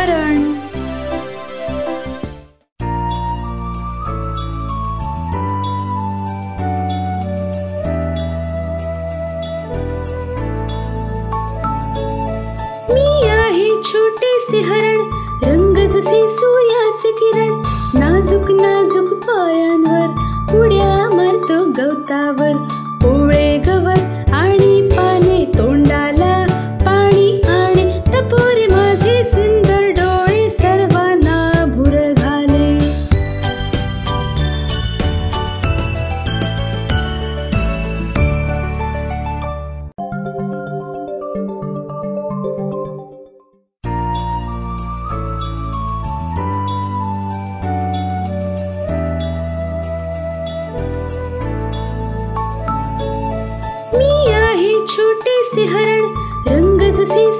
हरण. मी आहे छोटेसे हरण, रंग जसे सूर्याचे किरण, नाजूक नाजूक पायांवर उड्या मारतो गवतावर. ओळे गवत आणि पाने तोंडाला पाणी आणे, टपोरे माझे सुंदर डोळे सर्वांना भुरळ घाले. मी आहे छोटेसे हरण, रंग जसे